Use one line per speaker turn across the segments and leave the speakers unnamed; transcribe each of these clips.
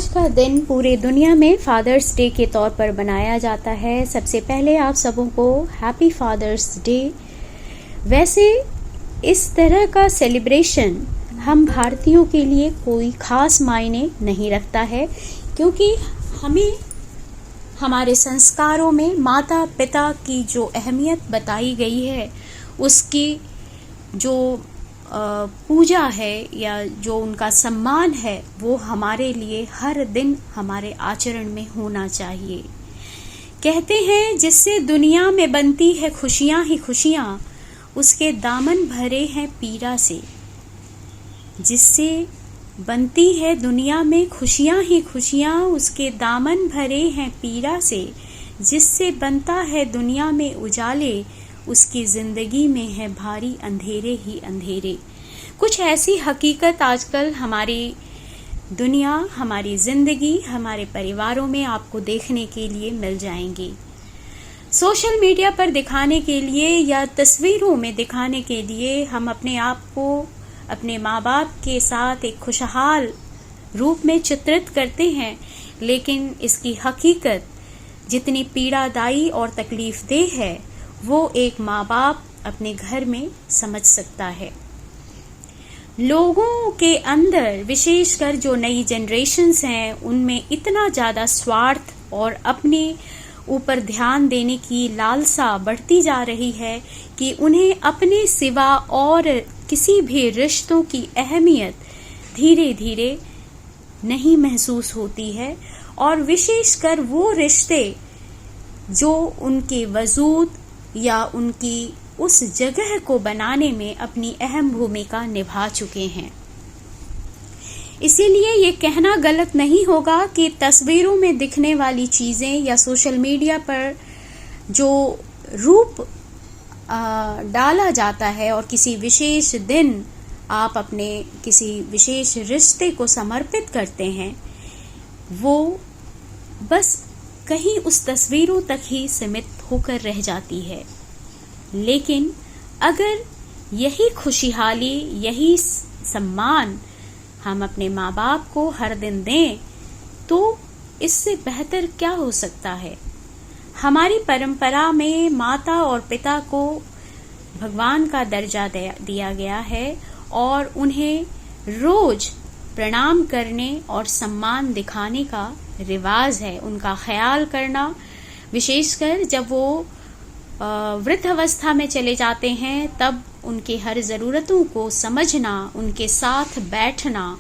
आज का दिन पूरे दुनिया में फादर्स डे के तौर पर मनाया जाता है। सबसे पहले आप सबों को हैप्पी फादर्स डे। वैसे इस तरह का सेलिब्रेशन हम भारतीयों के लिए कोई खास मायने नहीं रखता है, क्योंकि हमें हमारे संस्कारों में माता पिता की जो अहमियत बताई गई है, उसकी जो पूजा है या जो उनका सम्मान है, वो हमारे लिए हर दिन हमारे आचरण में होना चाहिए। कहते हैं जिससे दुनिया में बनती है खुशियां ही खुशियां, उसके दामन भरे हैं पीड़ा से। जिससे बनती है दुनिया में खुशियां ही खुशियां, उसके दामन भरे हैं पीड़ा से। जिससे बनता है दुनिया में उजाले, उसकी जिंदगी में है भारी अंधेरे ही अंधेरे। कुछ ऐसी हकीकत आजकल हमारी दुनिया, हमारी जिंदगी, हमारे परिवारों में आपको देखने के लिए मिल जाएंगी। सोशल मीडिया पर दिखाने के लिए या तस्वीरों में दिखाने के लिए हम अपने आप को अपने माँ बाप के साथ एक खुशहाल रूप में चित्रित करते हैं, लेकिन इसकी हकीकत जितनी पीड़ादायी और तकलीफदेह है, वो एक माँ बाप अपने घर में समझ सकता है। लोगों के अंदर, विशेषकर जो नई जनरेशन्स हैं, उनमें इतना ज़्यादा स्वार्थ और अपने ऊपर ध्यान देने की लालसा बढ़ती जा रही है कि उन्हें अपने सिवा और किसी भी रिश्तों की अहमियत धीरे धीरे नहीं महसूस होती है। और विशेषकर वो रिश्ते जो उनके वजूद या उनकी उस जगह को बनाने में अपनी अहम भूमिका निभा चुके हैं। इसीलिए ये कहना गलत नहीं होगा कि तस्वीरों में दिखने वाली चीज़ें या सोशल मीडिया पर जो रूप डाला जाता है और किसी विशेष दिन आप अपने किसी विशेष रिश्ते को समर्पित करते हैं, वो बस कहीं उस तस्वीरों तक ही सीमित होकर रह जाती है। लेकिन अगर यही खुशहाली, यही सम्मान हम अपने माँ बाप को हर दिन दें, तो इससे बेहतर क्या हो सकता है। हमारी परंपरा में माता और पिता को भगवान का दर्जा दिया गया है और उन्हें रोज प्रणाम करने और सम्मान दिखाने का रिवाज है। उनका ख्याल करना, विशेषकर जब वो वृद्ध अवस्था में चले जाते हैं, तब उनके हर ज़रूरतों को समझना, उनके साथ बैठना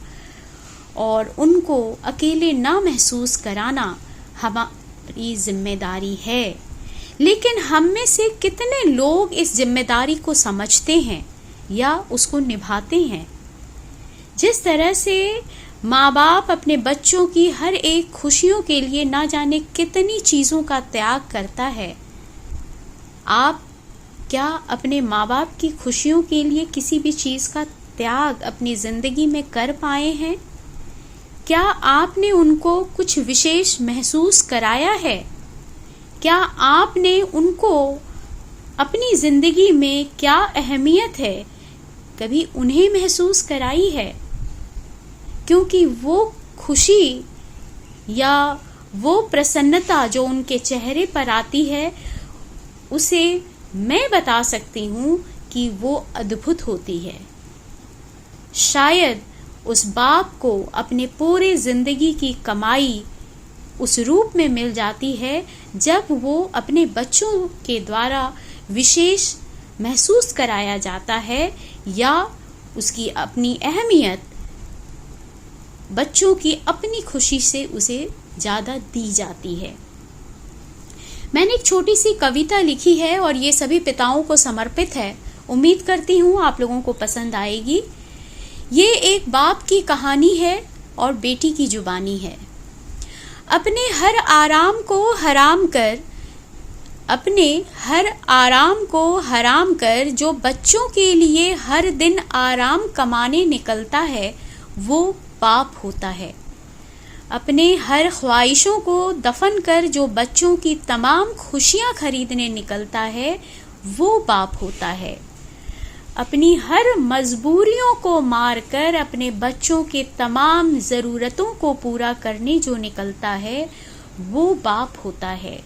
और उनको अकेले ना महसूस कराना हमारी जिम्मेदारी है। लेकिन हम में से कितने लोग इस जिम्मेदारी को समझते हैं या उसको निभाते हैं। जिस तरह से माँ बाप अपने बच्चों की हर एक खुशियों के लिए ना जाने कितनी चीज़ों का त्याग करता है, आप क्या अपने माँ बाप की खुशियों के लिए किसी भी चीज़ का त्याग अपनी ज़िंदगी में कर पाए हैं? क्या आपने उनको कुछ विशेष महसूस कराया है? क्या आपने उनको अपनी ज़िंदगी में क्या अहमियत है, कभी उन्हें महसूस कराई है? क्योंकि वो खुशी या वो प्रसन्नता जो उनके चेहरे पर आती है, उसे मैं बता सकती हूँ कि वो अद्भुत होती है। शायद उस बाप को अपने पूरे जिंदगी की कमाई उस रूप में मिल जाती है जब वो अपने बच्चों के द्वारा विशेष महसूस कराया जाता है, या उसकी अपनी अहमियत बच्चों की अपनी खुशी से उसे ज़्यादा दी जाती है। मैंने एक छोटी सी कविता लिखी है और ये सभी पिताओं को समर्पित है। उम्मीद करती हूँ आप लोगों को पसंद आएगी। ये एक बाप की कहानी है और बेटी की जुबानी है। अपने हर आराम को हराम कर जो बच्चों के लिए हर दिन आराम कमाने निकलता है, वो बाप होता है। अपने हर ख्वाहिशों को दफन कर जो बच्चों की तमाम खुशियां खरीदने निकलता है, वो बाप होता है। अपनी हर मजबूरियों को मारकर अपने बच्चों के तमाम ज़रूरतों को पूरा करने जो निकलता है वो बाप होता है।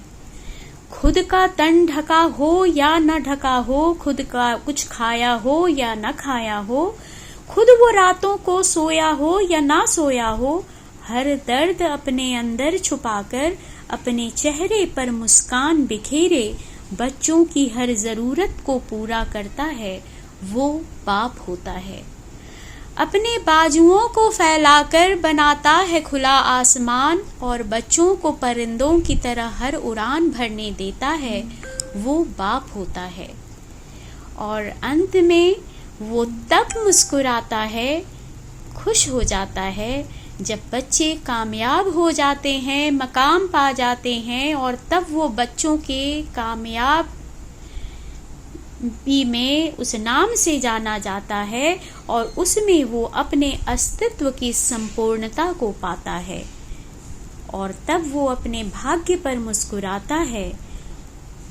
खुद का तन ढका हो या न ढका हो, खुद का कुछ खाया हो या न खाया हो, खुद वो रातों को सोया हो या ना सोया हो, हर दर्द अपने अंदर छुपाकर अपने चेहरे पर मुस्कान बिखेरे बच्चों की हर जरूरत को पूरा करता है, वो बाप होता है। अपने बाजुओं को फैलाकर बनाता है खुला आसमान और बच्चों को परिंदों की तरह हर उड़ान भरने देता है, वो बाप होता है। और अंत में वो तब मुस्कुराता है, खुश हो जाता है, जब बच्चे कामयाब हो जाते हैं, मकाम पा जाते हैं, और तब वो बच्चों के कामयाब में उस नाम से जाना जाता है और उसमें वो अपने अस्तित्व की संपूर्णता को पाता है और तब वो अपने भाग्य पर मुस्कुराता है।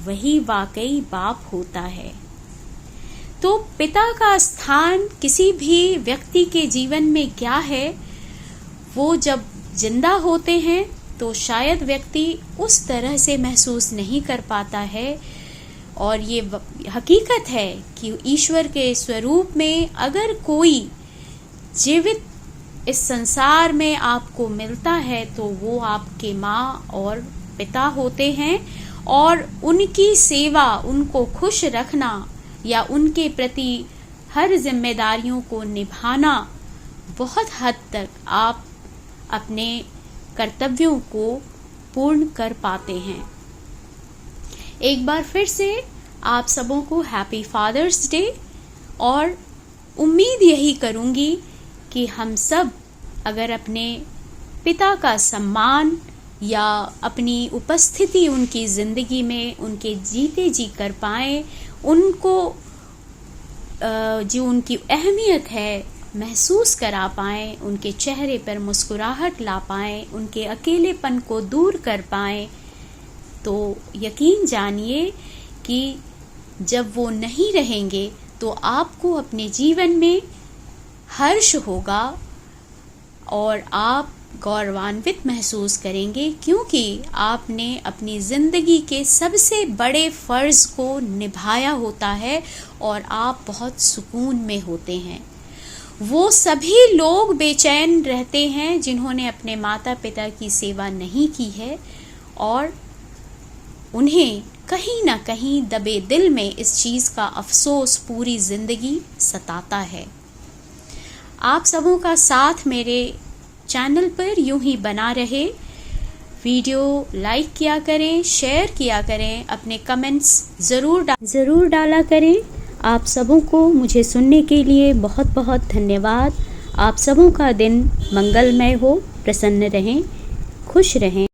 वही वाकई बाप होता है। तो पिता का स्थान किसी भी व्यक्ति के जीवन में क्या है, वो जब जिंदा होते हैं तो शायद व्यक्ति उस तरह से महसूस नहीं कर पाता है। और ये हकीकत है कि ईश्वर के स्वरूप में अगर कोई जीवित इस संसार में आपको मिलता है तो वो आपके माँ और पिता होते हैं, और उनकी सेवा, उनको खुश रखना या उनके प्रति हर जिम्मेदारियों को निभाना, बहुत हद तक आप अपने कर्तव्यों को पूर्ण कर पाते हैं। एक बार फिर से आप सबों को हैप्पी फादर्स डे, और उम्मीद यही करूंगी कि हम सब अगर अपने पिता का सम्मान या अपनी उपस्थिति उनकी ज़िंदगी में उनके जीते जी कर पाएं, उनको जो उनकी अहमियत है महसूस करा पाएं, उनके चेहरे पर मुस्कुराहट ला पाएं, उनके अकेलेपन को दूर कर पाएं, तो यकीन जानिए कि जब वो नहीं रहेंगे तो आपको अपने जीवन में हर्ष होगा और आप गौरवान्वित महसूस करेंगे, क्योंकि आपने अपनी ज़िंदगी के सबसे बड़े फ़र्ज़ को निभाया होता है और आप बहुत सुकून में होते हैं। वो सभी लोग बेचैन रहते हैं जिन्होंने अपने माता पिता की सेवा नहीं की है और उन्हें कहीं ना कहीं दबे दिल में इस चीज़ का अफसोस पूरी ज़िंदगी सताता है। आप सबों का साथ मेरे चैनल पर यूं ही बना रहे। वीडियो लाइक किया करें, शेयर किया करें, अपने कमेंट्स ज़रूर डाला करें। आप सबों को मुझे सुनने के लिए बहुत बहुत धन्यवाद। आप सबों का दिन मंगलमय हो, प्रसन्न रहें, खुश रहें।